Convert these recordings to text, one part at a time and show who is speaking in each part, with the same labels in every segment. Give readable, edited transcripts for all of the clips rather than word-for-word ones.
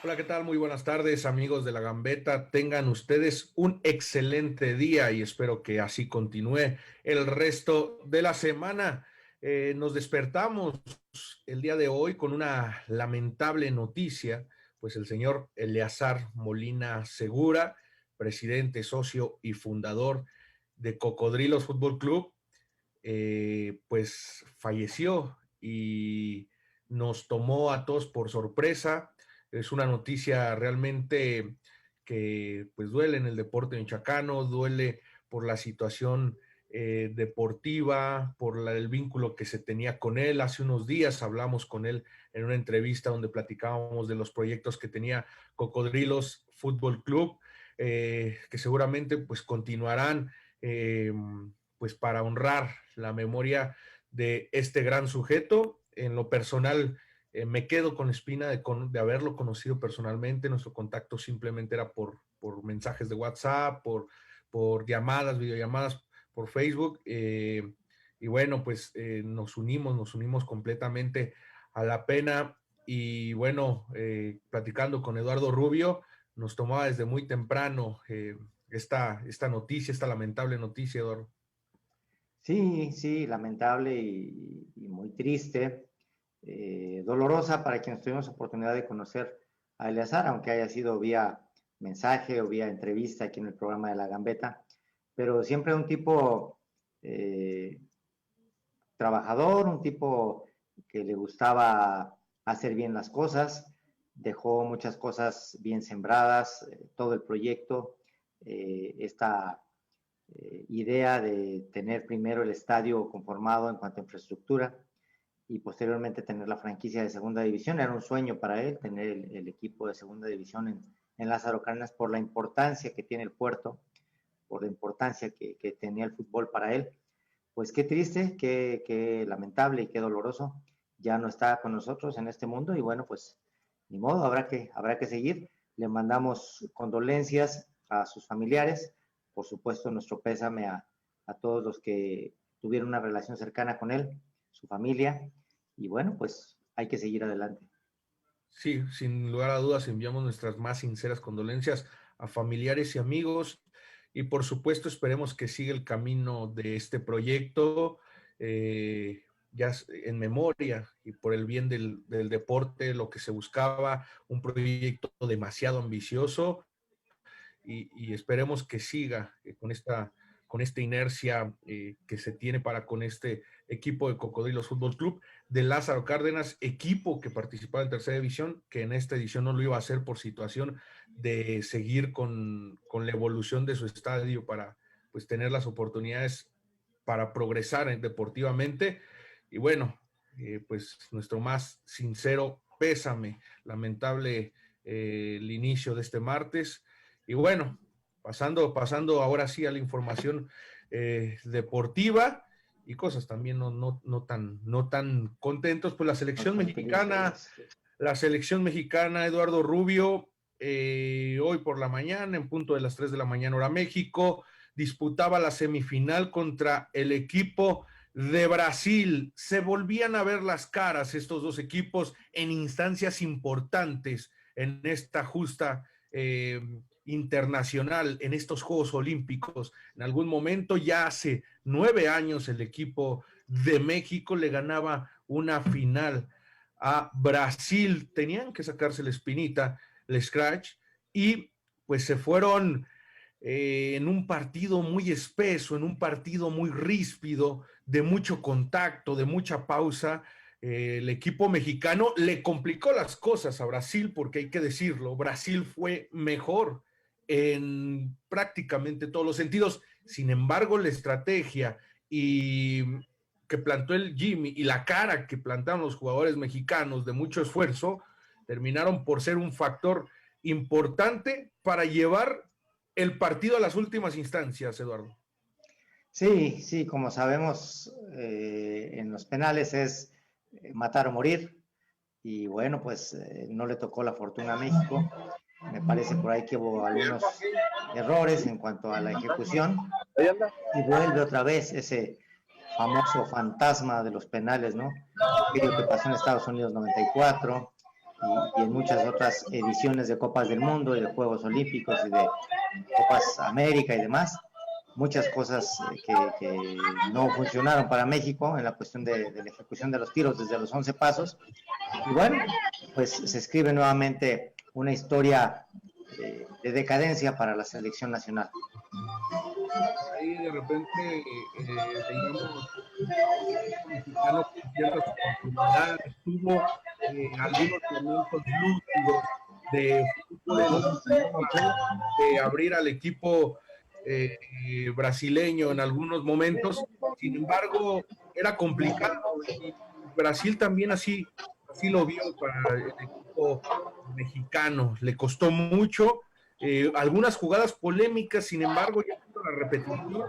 Speaker 1: Hola, ¿qué tal? Muy buenas tardes, amigos de La Gambeta. Tengan ustedes un excelente día y espero que así continúe el resto de la semana. Nos despertamos el día de hoy con una lamentable noticia, pues el señor Eleazar Molina Segura, presidente, socio y fundador de Cocodrilos Fútbol Club, pues falleció y nos tomó a todos por sorpresa. Es una noticia realmente que pues duele en el deporte michoacano, duele por la situación deportiva, por el vínculo que se tenía con él. Hace unos días hablamos con él en una entrevista donde platicábamos de los proyectos que tenía Cocodrilos Fútbol Club, que seguramente pues continuarán pues para honrar la memoria de este gran sujeto. En lo personal, me quedo con espina de haberlo conocido personalmente. Nuestro contacto simplemente era por mensajes de WhatsApp, por llamadas, videollamadas por Facebook. Y bueno, pues nos unimos completamente a la pena. Y bueno, platicando con Eduardo Rubio, nos tomaba desde muy temprano esta noticia, esta lamentable noticia, Eduardo.
Speaker 2: Sí, sí, lamentable y muy triste, dolorosa para quienes tuvimos oportunidad de conocer a Eleazar, aunque haya sido vía mensaje o vía entrevista aquí en el programa de La Gambeta, pero siempre un tipo eh, trabajador, un tipo que le gustaba hacer bien las cosas, dejó muchas cosas bien sembradas, todo el proyecto, esta idea de tener primero el estadio conformado en cuanto a infraestructura y posteriormente tener la franquicia de segunda división. Era un sueño para él tener el equipo de segunda división en Lázaro Cárdenas por la importancia que tiene el puerto, por la importancia que tenía el fútbol para él. Pues qué triste, qué lamentable y qué doloroso. Ya no está con nosotros en este mundo y bueno, pues ni modo, habrá que seguir. Le mandamos condolencias a sus familiares, por supuesto nuestro pésame a todos los que tuvieron una relación cercana con él, su familia, y bueno, pues hay que seguir adelante.
Speaker 1: Sí, sin lugar a dudas enviamos nuestras más sinceras condolencias a familiares y amigos y por supuesto esperemos que siga el camino de este proyecto ya en memoria y por el bien del deporte, lo que se buscaba, un proyecto demasiado ambicioso y esperemos que siga con esta inercia que se tiene para con este equipo de Cocodrilos Fútbol Club de Lázaro Cárdenas, equipo que participaba en tercera división, que en esta edición no lo iba a hacer por situación de seguir con la evolución de su estadio para pues tener las oportunidades para progresar deportivamente. Y bueno, pues nuestro más sincero pésame, lamentable el inicio de este martes. Y bueno, pasando ahora sí a la información deportiva y cosas también no tan contentos, pues
Speaker 2: No tan tristes.
Speaker 1: la selección mexicana, Eduardo Rubio, hoy por la mañana, en punto de las 3 de la mañana, hora México, disputaba la semifinal contra el equipo de Brasil. Se volvían a ver las caras estos dos equipos en instancias importantes en esta justa internacional, en estos Juegos Olímpicos. En algún momento, ya hace 9 años, el equipo de México le ganaba una final a Brasil. Tenían que sacarse la espinita, el scratch, y pues se fueron en un partido muy espeso, en un partido muy ríspido, de mucho contacto, de mucha pausa. El equipo mexicano le complicó las cosas a Brasil, porque hay que decirlo, Brasil fue mejor en prácticamente todos los sentidos. Sin embargo, la estrategia y que plantó el Jimmy y la cara que plantaron los jugadores mexicanos de mucho esfuerzo terminaron por ser un factor importante para llevar el partido a las últimas instancias, Eduardo.
Speaker 2: Sí, sí, como sabemos, en los penales es matar o morir. Y bueno, pues no le tocó la fortuna a México. Me parece por ahí que hubo algunos errores en cuanto a la ejecución y vuelve otra vez ese famoso fantasma de los penales, ¿no? Aquello que pasó en Estados Unidos 94, y en muchas otras ediciones de Copas del Mundo y de Juegos Olímpicos y de Copas América y demás. Muchas cosas que no funcionaron para México en la cuestión de la ejecución de los tiros desde los 11 pasos. Y bueno, pues se escribe nuevamente una historia de decadencia para la selección nacional.
Speaker 1: Ahí de repente veíamos mexicano con ciertas oportunidades, tuvo algunos momentos lúcidos de fútbol, de abrir al equipo brasileño en algunos momentos. Sin embargo, era complicado y Brasil también así lo vio para el equipo mexicano. Le costó mucho. Algunas jugadas polémicas, sin embargo, ya en la repetición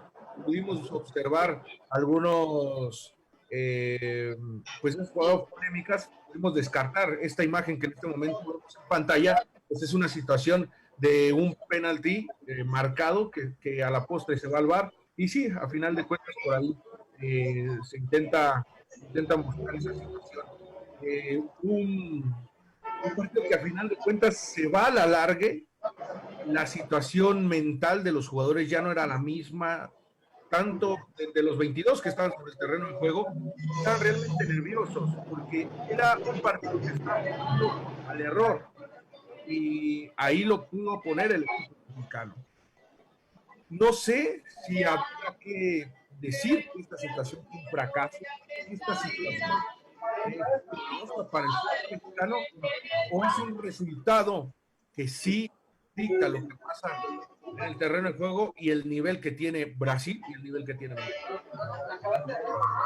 Speaker 1: pudimos observar algunos pues esas jugadas polémicas. Pudimos descartar esta imagen que en este momento vemos en pantalla, pues es una situación de un penalti marcado que a la postre se va al VAR, y sí, a final de cuentas por ahí se intenta buscar esa situación. Un partido que a final de cuentas se va a la largue. La situación mental de los jugadores ya no era la misma, tanto de los 22 que estaban sobre el terreno de juego, estaban realmente nerviosos, porque era un partido que estaba al error, y ahí lo pudo poner el equipo mexicano. No sé si habría que decir que esta situación fue un fracaso, esta situación para el fútbol mexicano, o es un resultado que sí dicta lo que pasa en el terreno de juego y el nivel que tiene Brasil y el nivel que tiene México.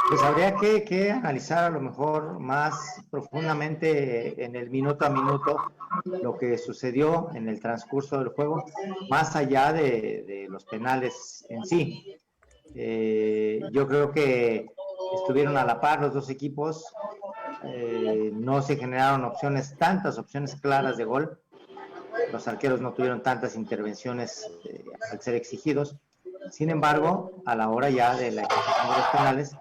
Speaker 2: Pues habría que analizar a lo mejor más profundamente en el minuto a minuto lo que sucedió en el transcurso del juego, más allá de los penales en sí. Yo creo que estuvieron a la par los dos equipos, no se generaron tantas opciones claras de gol. Los arqueros no tuvieron tantas intervenciones al ser exigidos. Sin embargo, a la hora ya de la ejecución de los penales,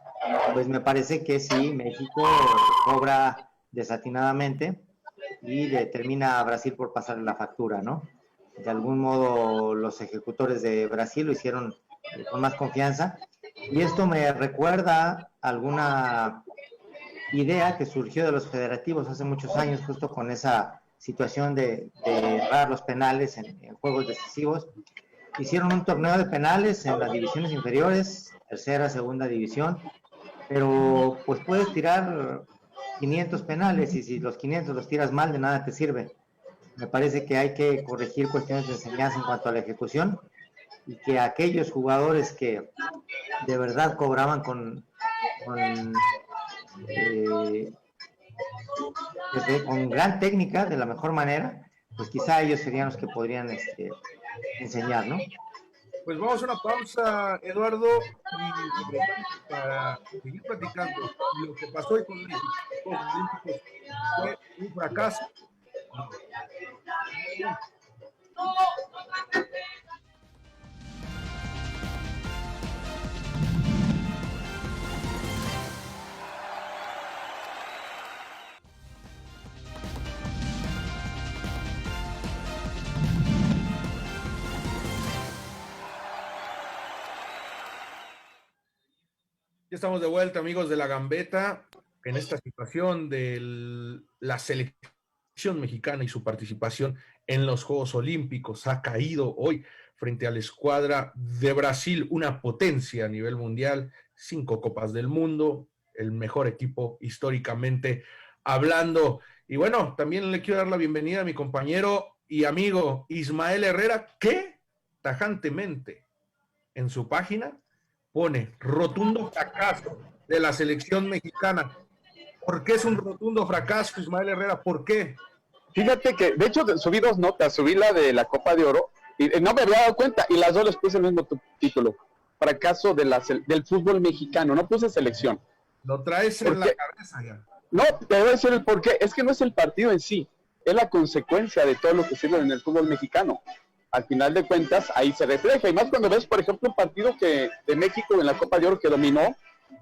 Speaker 2: pues me parece que sí, México cobra desatinadamente y termina a Brasil por pasarle la factura, ¿no? De algún modo los ejecutores de Brasil lo hicieron con más confianza, y esto me recuerda alguna idea que surgió de los federativos hace muchos años, justo con esa situación de errar los penales en juegos decisivos. Hicieron un torneo de penales en las divisiones inferiores, tercera, segunda división, pero pues puedes tirar 500 penales y si los 500 los tiras mal, de nada te sirve. Me parece que hay que corregir cuestiones de enseñanza en cuanto a la ejecución, y que aquellos jugadores que de verdad cobraban con gran técnica, de la mejor manera, pues quizá ellos serían los que podrían enseñar, ¿no?
Speaker 1: Pues vamos a una pausa, Eduardo, y para seguir platicando lo que pasó hoy con México. Fue un fracaso. Ya estamos de vuelta, amigos de La Gambeta, en esta situación de la selección mexicana y su participación en los Juegos Olímpicos. Ha caído hoy frente a la escuadra de Brasil, una potencia a nivel mundial, 5 Copas del Mundo, el mejor equipo históricamente hablando. Y bueno, también le quiero dar la bienvenida a mi compañero y amigo Ismael Herrera, que tajantemente en su página pone rotundo fracaso de la selección mexicana. ¿Por qué es un rotundo fracaso, Ismael Herrera? ¿Por qué?
Speaker 3: Fíjate que, de hecho, subí 2 notas. Subí la de la Copa de Oro y no me había dado cuenta, y las dos les puse el mismo título: fracaso del fútbol mexicano. No puse selección.
Speaker 1: Lo traes en la cabeza ya.
Speaker 3: No, te voy a decir el por qué. Es que no es el partido en sí, es la consecuencia de todo lo que sirve en el fútbol mexicano. Al final de cuentas, ahí se refleja. Y más cuando ves, por ejemplo, un partido de México en la Copa de Oro que dominó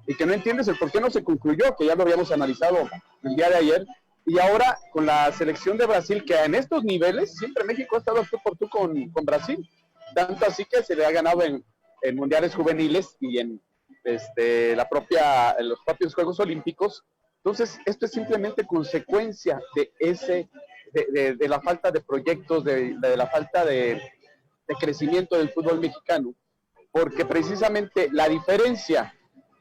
Speaker 3: y que no entiendes el por qué no se concluyó, que ya lo habíamos analizado el día de ayer, y ahora con la selección de Brasil, que en estos niveles siempre México ha estado tú por tú con Brasil, tanto así que se le ha ganado en mundiales juveniles y en en los propios Juegos Olímpicos. Entonces, esto es simplemente consecuencia de la falta de proyectos, de la falta de crecimiento del fútbol mexicano, porque precisamente la diferencia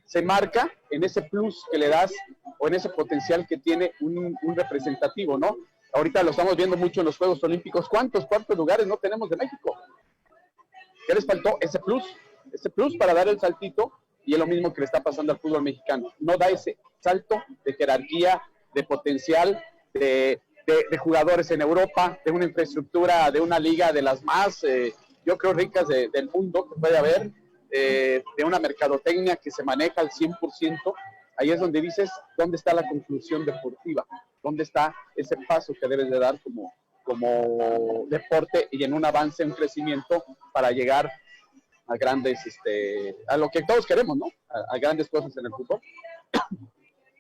Speaker 3: se marca en ese plus que le das o en ese potencial que tiene un representativo, ¿no? Ahorita lo estamos viendo mucho en los Juegos Olímpicos. ¿Cuántos lugares no tenemos de México? ¿Qué les faltó? Ese plus para dar el saltito, y es lo mismo que le está pasando al fútbol mexicano. No da ese salto de jerarquía, de potencial, de jugadores en Europa, de una infraestructura, de una liga de las más, yo creo, ricas del mundo que puede haber, de una mercadotecnia que se maneja al 100%. Ahí es donde dices, ¿dónde está la conclusión deportiva? ¿Dónde está ese paso que debes de dar como deporte y en un avance, un crecimiento para llegar a grandes, a lo que todos queremos, ¿no? A grandes cosas en el fútbol.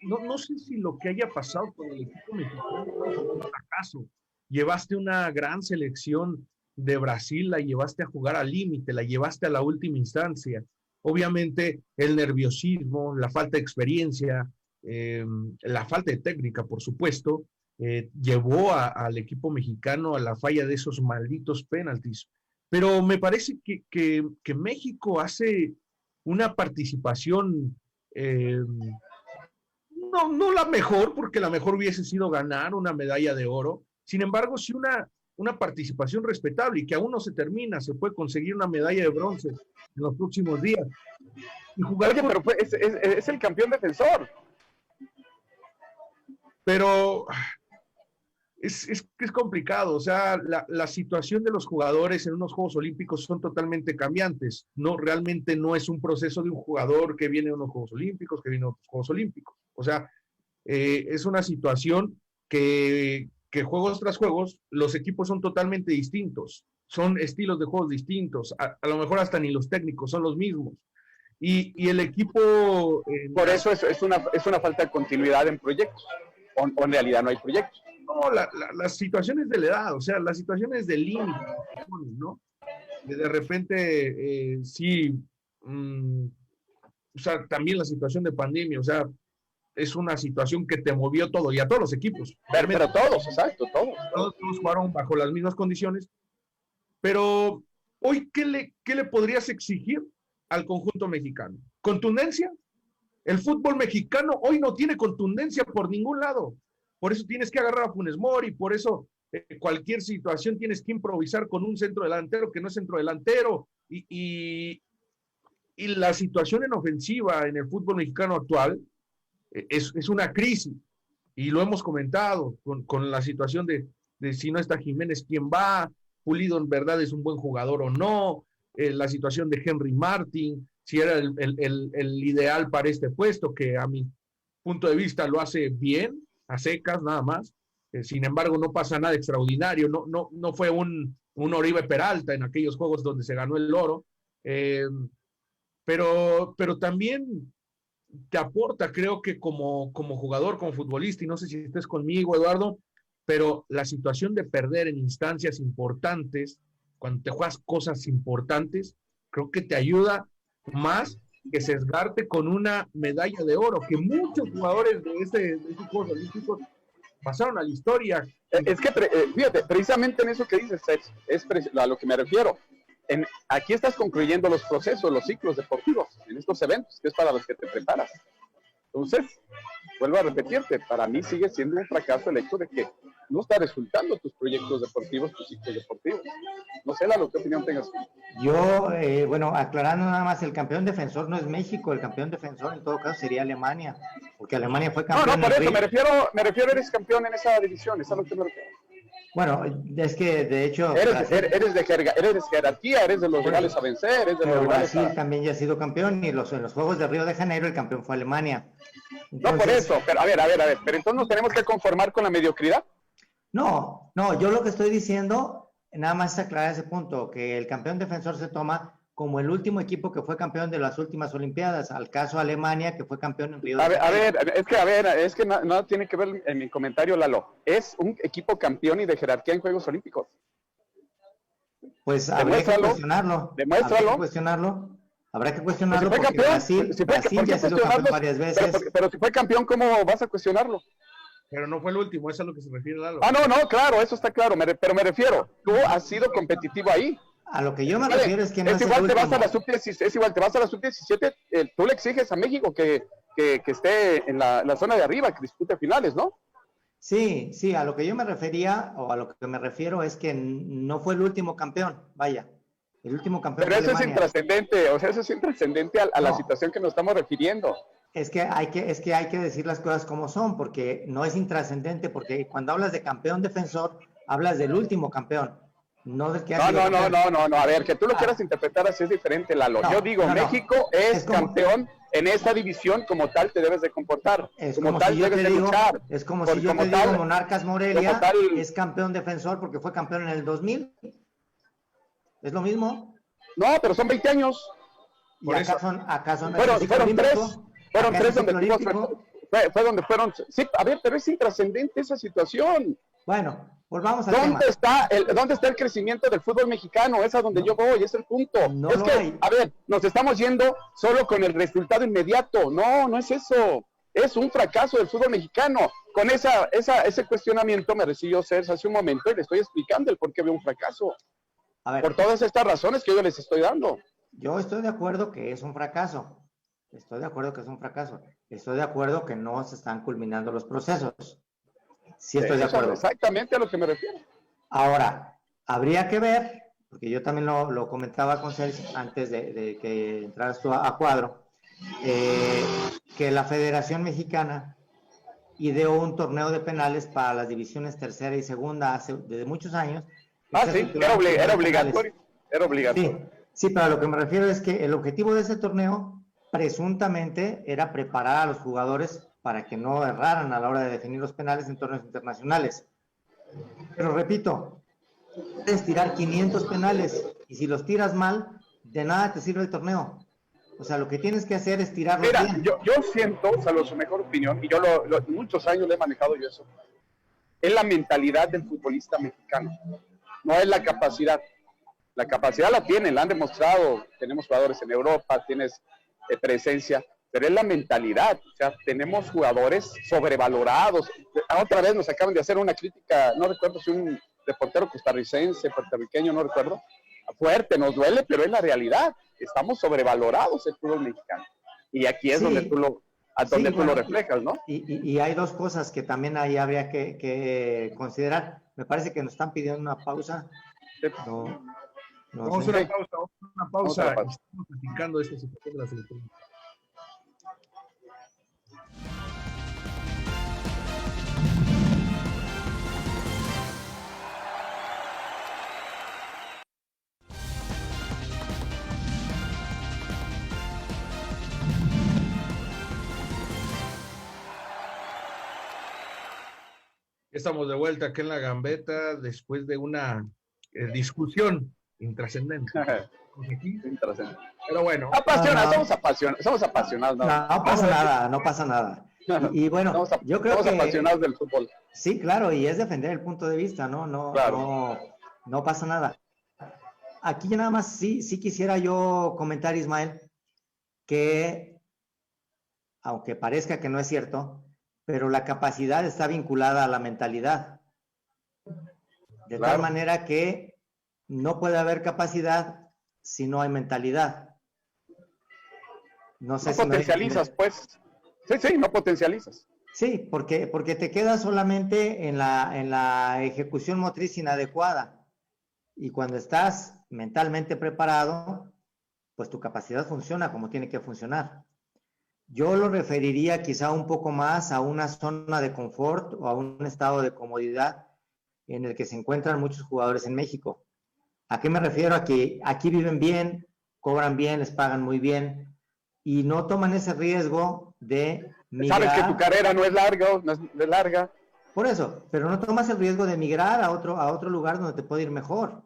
Speaker 1: No sé si lo que haya pasado con el equipo mexicano es un fracaso. Llevaste una gran selección de Brasil, la llevaste a jugar al límite, la llevaste a la última instancia. Obviamente el nerviosismo, la falta de experiencia, la falta de técnica, por supuesto, llevó al equipo mexicano a la falla de esos malditos penaltis. Pero me parece que México hace una participación, no la mejor, porque la mejor hubiese sido ganar una medalla de oro. Sin embargo, sí una participación respetable, y que aún no se termina. Se puede conseguir una medalla de bronce en los próximos días. Y jugar.
Speaker 3: Oye, pero es el campeón defensor.
Speaker 1: Pero es complicado. O sea, la situación de los jugadores en unos Juegos Olímpicos son totalmente cambiantes. Realmente no es un proceso de un jugador que viene de unos Juegos Olímpicos, que viene de otros Juegos Olímpicos. O sea, es una situación que juegos tras juegos los equipos son totalmente distintos, son estilos de juegos distintos, a lo mejor hasta ni los técnicos son los mismos, y el equipo...
Speaker 3: Por eso es una falta de continuidad en proyectos, o en realidad no hay proyectos.
Speaker 1: No, las situaciones de la edad, o sea, las situaciones del límite, ¿no? De repente, sí, o sea, también la situación de pandemia, o sea, es una situación que te movió todo, y a todos los equipos.
Speaker 3: Pero todos, exacto, todos
Speaker 1: jugaron bajo las mismas condiciones. Pero hoy, ¿qué le podrías exigir al conjunto mexicano? ¿Contundencia? El fútbol mexicano hoy no tiene contundencia por ningún lado. Por eso tienes que agarrar a Funes Mori, por eso cualquier situación tienes que improvisar con un centro delantero que no es centro delantero. Y la situación en ofensiva en el fútbol mexicano actual es una crisis, y lo hemos comentado con la situación de si no está Jiménez, ¿quién va? Pulido en verdad es un buen jugador o no, la situación de Henry Martin, si era el ideal para este puesto, que a mi punto de vista lo hace bien, a secas nada más. Sin embargo, no pasa nada extraordinario, no fue un Oribe Peralta en aquellos juegos donde se ganó el oro, pero también te aporta, creo que como jugador, como futbolista, y no sé si estés conmigo, Eduardo, pero la situación de perder en instancias importantes, cuando te juegas cosas importantes, creo que te ayuda más que sesgarte con una medalla de oro, que muchos jugadores de estos Juegos Olímpicos pasaron a la historia.
Speaker 3: Es que, fíjate, precisamente en eso que dices, es a lo que me refiero. Aquí estás concluyendo los procesos, los ciclos deportivos, en estos eventos, que es para los que te preparas. Entonces, vuelvo a repetirte, para mí sigue siendo un fracaso el hecho de que no está resultando tus proyectos deportivos, tus ciclos deportivos. No sé, Lalo, ¿qué opinión tengas?
Speaker 2: Yo, bueno, aclarando nada más, el campeón defensor no es México, el campeón defensor en todo caso sería Alemania, porque Alemania fue campeón.
Speaker 3: No, por eso me refiero, eres campeón en esa división, es a lo que me refiero.
Speaker 2: Bueno, es que de hecho...
Speaker 3: Eres de jerarquía, eres de los rivales a vencer, eres de los rivales
Speaker 2: Brasil también ya ha sido campeón, y en los Juegos de Río de Janeiro el campeón fue Alemania.
Speaker 3: Entonces, no por eso, pero a ver, pero entonces nos tenemos que conformar con la mediocridad.
Speaker 2: No, yo lo que estoy diciendo, nada más es aclarar ese punto, que el campeón defensor se toma como el último equipo que fue campeón de las últimas Olimpiadas, al caso Alemania, que fue campeón en Río de
Speaker 3: Janeiro. Es que no tiene que ver en mi comentario, Lalo. Es un equipo campeón y de jerarquía en Juegos Olímpicos.
Speaker 2: Pues habría que cuestionarlo.
Speaker 3: Demuéstralo.
Speaker 2: Habrá que cuestionarlo
Speaker 3: porque
Speaker 2: campeón, Brasil ya ha sido campeón varias veces.
Speaker 3: Pero si fue campeón, ¿cómo vas a cuestionarlo?
Speaker 1: Pero no fue el último, es a lo que se refiere Lalo.
Speaker 3: No, claro, eso está claro, pero me refiero, tú has sido competitivo ahí.
Speaker 2: A lo que yo me refiero es que no es
Speaker 3: igual,
Speaker 2: te
Speaker 3: vas a la sub-17, tú le exiges a México que esté en la zona de arriba, que dispute finales, ¿no?
Speaker 2: Sí, a lo que yo me refería, o a lo que me refiero es que no fue el último campeón, vaya, el último campeón.
Speaker 3: Pero eso es intrascendente, eso es intrascendente a la situación que nos estamos refiriendo.
Speaker 2: Es que hay que decir las cosas como son, porque no es intrascendente, porque cuando hablas de campeón defensor, hablas del último campeón. No, del que
Speaker 3: no, a ver, que tú lo quieras interpretar así es diferente, Lalo. Yo digo, México es campeón en esta división, como tal te debes de comportar, como tal
Speaker 2: si
Speaker 3: debes de luchar.
Speaker 2: Es como si yo te digo, Monarcas Morelia es campeón defensor porque fue campeón en el 2000. ¿Es lo mismo?
Speaker 3: No, pero son 20 años.
Speaker 2: ¿Y acá son
Speaker 3: fueron tres donde fueron. Sí, a ver, pero es intrascendente esa situación.
Speaker 2: Bueno, volvamos al tema.
Speaker 3: ¿Dónde está el crecimiento del fútbol mexicano? Es a donde yo voy, es el punto. A ver, nos estamos yendo solo con el resultado inmediato. No es eso. Es un fracaso del fútbol mexicano. Con ese cuestionamiento me recibió Sergio hace un momento y le estoy explicando el por qué veo un fracaso. A ver, por todas estas razones que yo les estoy dando.
Speaker 2: Yo estoy de acuerdo que es un fracaso. Estoy de acuerdo que no se están culminando los procesos. Sí, estoy de acuerdo.
Speaker 3: Exactamente a lo que me refiero.
Speaker 2: Ahora, habría que ver, porque yo también lo comentaba con Sergio antes de que entraras tú a cuadro, que la Federación Mexicana ideó un torneo de penales para las divisiones tercera y segunda desde muchos años.
Speaker 3: Sí, era obligatorio. Era obligatorio.
Speaker 2: Sí, pero a lo que me refiero es que el objetivo de ese torneo presuntamente era preparar a los jugadores para que no erraran a la hora de definir los penales en torneos internacionales. Pero repito, puedes tirar 500 penales y si los tiras mal, de nada te sirve el torneo. O sea, lo que tienes que hacer es tirarlos bien.
Speaker 3: Mira, yo siento, salvo su mejor opinión, y yo muchos años le he manejado yo eso, es la mentalidad del futbolista mexicano, no es la capacidad. La capacidad la tienen, la han demostrado, tenemos jugadores en Europa, tienes presencia, pero es la mentalidad, o sea, tenemos jugadores sobrevalorados. Otra vez nos acaban de hacer una crítica, no recuerdo si un reportero costarricense, puertorriqueño, no recuerdo, fuerte, nos duele, pero es la realidad, estamos sobrevalorados el fútbol mexicano, y aquí es donde tú lo reflejas, ¿no?
Speaker 2: Y hay dos cosas que también ahí habría que considerar. Me parece que nos están pidiendo una pausa.
Speaker 1: Vamos a una pausa. Estamos platicando de esta situación de la selección. Estamos de vuelta aquí en la Gambeta después de una discusión intrascendente. Pero bueno.
Speaker 3: Somos apasionados.
Speaker 2: No pasa nada. Y bueno, yo creo que...
Speaker 3: Somos apasionados del fútbol.
Speaker 2: Sí, claro, y es defender el punto de vista, ¿no?
Speaker 3: Claro.
Speaker 2: No pasa nada. Aquí nada más sí quisiera yo comentar, Ismael, que aunque parezca que no es cierto, pero la capacidad está vinculada a la mentalidad. De tal manera que no puede haber capacidad si no hay mentalidad.
Speaker 3: No potencializas, pues. Sí, no potencializas.
Speaker 2: Sí, porque te quedas solamente en la ejecución motriz inadecuada. Y cuando estás mentalmente preparado, pues tu capacidad funciona como tiene que funcionar. Yo lo referiría quizá un poco más a una zona de confort o a un estado de comodidad en el que se encuentran muchos jugadores en México. ¿A qué me refiero? A que aquí viven bien, cobran bien, les pagan muy bien y no toman ese riesgo de migrar.
Speaker 3: Sabes que tu carrera no es larga.
Speaker 2: Por eso, pero no tomas el riesgo de migrar a otro lugar donde te puede ir mejor.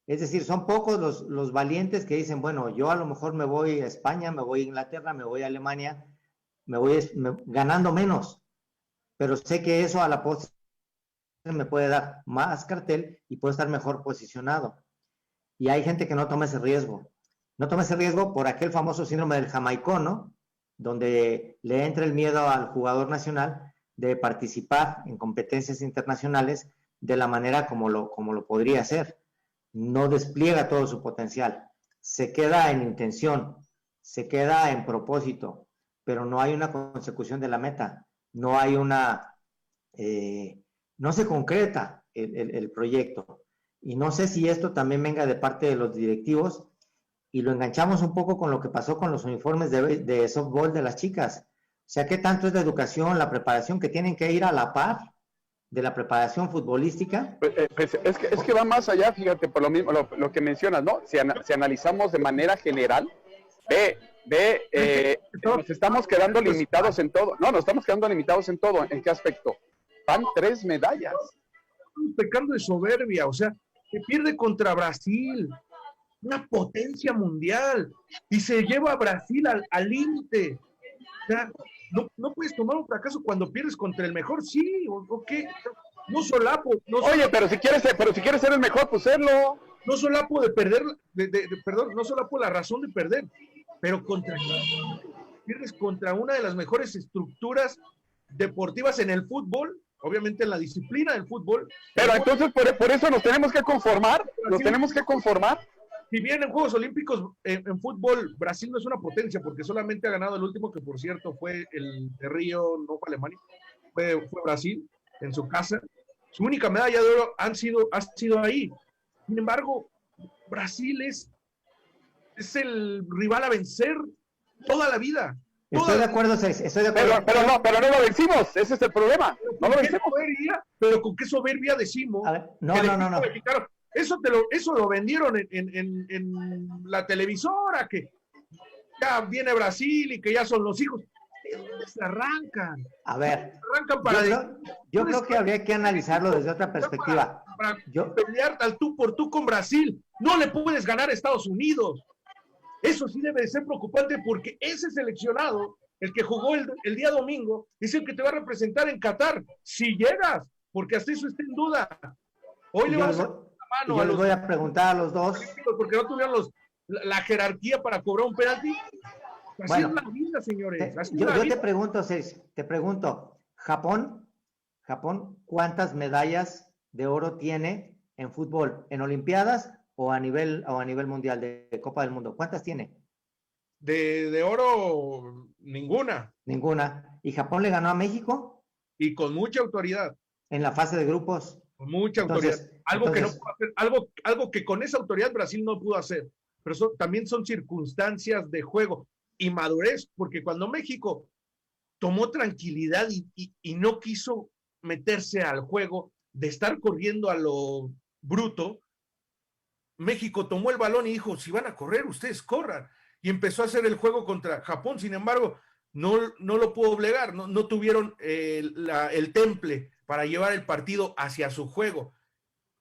Speaker 2: Es decir, son pocos los valientes que dicen, bueno, yo a lo mejor me voy a España, me voy a Inglaterra, me voy a Alemania, ganando menos, pero sé que eso a la postre me puede dar más cartel y puedo estar mejor posicionado. Y hay gente que no toma ese riesgo. No toma ese riesgo por aquel famoso síndrome del jamaicón, ¿no? Donde le entra el miedo al jugador nacional de participar en competencias internacionales de la manera como lo podría hacer. No despliega todo su potencial. Se queda en intención, se queda en propósito, pero no hay una consecución de la meta. No hay no se concreta el proyecto. Y no sé si esto también venga de parte de los directivos y lo enganchamos un poco con lo que pasó con los uniformes de softball de las chicas. O sea, ¿qué tanto es la educación, la preparación que tienen que ir a la par de la preparación futbolística?
Speaker 3: Pues es que va más allá, fíjate, por lo mismo, lo que mencionas, ¿no? Si analizamos de manera general, nos estamos quedando limitados en todo. No, nos estamos quedando limitados en todo. ¿En qué aspecto? Van 3 medallas.
Speaker 1: Estamos pecando de soberbia, o sea, que pierde contra Brasil, una potencia mundial, y se lleva a Brasil al límite. O sea, no puedes tomar un fracaso cuando pierdes contra el mejor, sí, o qué. No solapo.
Speaker 3: Oye, pero si quieres ser el mejor, pues serlo.
Speaker 1: No solapo de perder, perdón, no solapo la razón de perder, pero pierdes contra una de las mejores estructuras deportivas en el fútbol, obviamente en la disciplina del fútbol.
Speaker 3: Pero entonces por eso nos tenemos que conformar.
Speaker 1: Si bien en Juegos Olímpicos en fútbol Brasil no es una potencia porque solamente ha ganado el último, que por cierto fue el de Río, no fue Alemania, fue Brasil en su casa. Su única medalla de oro ha sido ahí. Sin embargo, Brasil es el rival a vencer toda la vida.
Speaker 2: Estoy de acuerdo, estoy de acuerdo.
Speaker 3: Pero no lo vencimos, ese es el problema. No lo vencimos.
Speaker 1: Pero con qué soberbia decimos.
Speaker 2: A ver, no.
Speaker 1: Eso lo vendieron en la televisora, que ya viene Brasil y que ya son los hijos. ¿De dónde se arrancan?
Speaker 2: A ver,
Speaker 1: arrancan para
Speaker 2: yo creo que habría que analizarlo desde otra perspectiva.
Speaker 1: Para pelear al tú por tú con Brasil. No le puedes ganar a Estados Unidos. Eso sí debe de ser preocupante porque ese seleccionado, el que jugó el día domingo, es el que te va a representar en Qatar, si llegas, porque hasta eso está en duda. Hoy le vamos a dar la mano
Speaker 2: les voy a preguntar a los dos.
Speaker 1: Porque no tuvieron la jerarquía para cobrar un penalti. Así es la vida, señores.
Speaker 2: Yo te pregunto, Japón, ¿cuántas medallas de oro tiene en fútbol? ¿En Olimpiadas o a nivel mundial de Copa del Mundo? ¿Cuántas tiene?
Speaker 1: De oro, ninguna.
Speaker 2: Ninguna. ¿Y Japón le ganó a México?
Speaker 1: Y con mucha autoridad.
Speaker 2: En la fase de grupos.
Speaker 1: Con mucha autoridad. Algo que no pudo hacer, algo que con esa autoridad Brasil no pudo hacer. Pero también son circunstancias de juego y madurez, porque cuando México tomó tranquilidad y no quiso meterse al juego de estar corriendo a lo bruto, México tomó el balón y dijo, si van a correr, ustedes corran. Y empezó a hacer el juego contra Japón. Sin embargo, no lo pudo obligar, no tuvieron el temple para llevar el partido hacia su juego.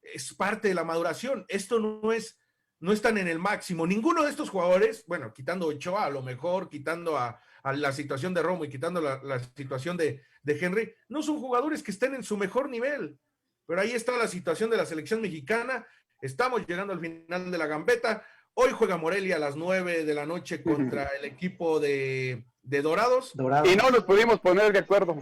Speaker 1: Es parte de la maduración. Esto no están en el máximo. Ninguno de estos jugadores, bueno, quitando Ochoa a lo mejor, quitando a la situación de Romo y quitando la situación de Henry, no son jugadores que estén en su mejor nivel. Pero ahí está la situación de la selección mexicana. Estamos llegando al final de la gambeta. Hoy juega Morelia a las 9 de la noche contra el equipo de Dorados.
Speaker 3: Y no nos pudimos poner de acuerdo.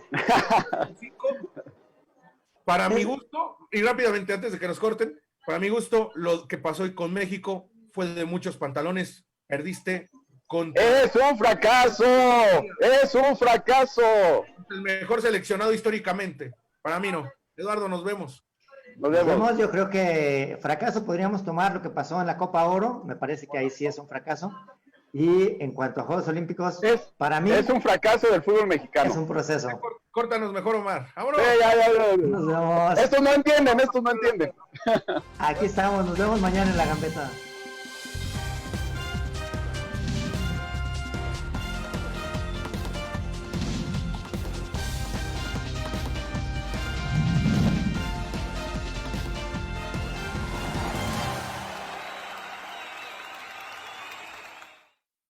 Speaker 1: Para mi gusto, y rápidamente antes de que nos corten, para mi gusto, lo que pasó hoy con México fue de muchos pantalones. Perdiste contra...
Speaker 3: ¡Es un fracaso! ¡Es un fracaso!
Speaker 1: El mejor seleccionado históricamente. Para mí no. Eduardo, nos vemos.
Speaker 2: Nos vemos. Yo creo que fracaso podríamos tomar lo que pasó en la Copa Oro. Me parece que ahí sí es un fracaso. Y en cuanto a Juegos Olímpicos, para mí...
Speaker 3: Es un fracaso del fútbol mexicano.
Speaker 2: Es un proceso.
Speaker 1: Córtanos mejor, Omar. ¡Vámonos!
Speaker 3: Ya.
Speaker 2: Nos vemos.
Speaker 3: Estos no entienden.
Speaker 2: Aquí estamos. Nos vemos mañana en la gambeta.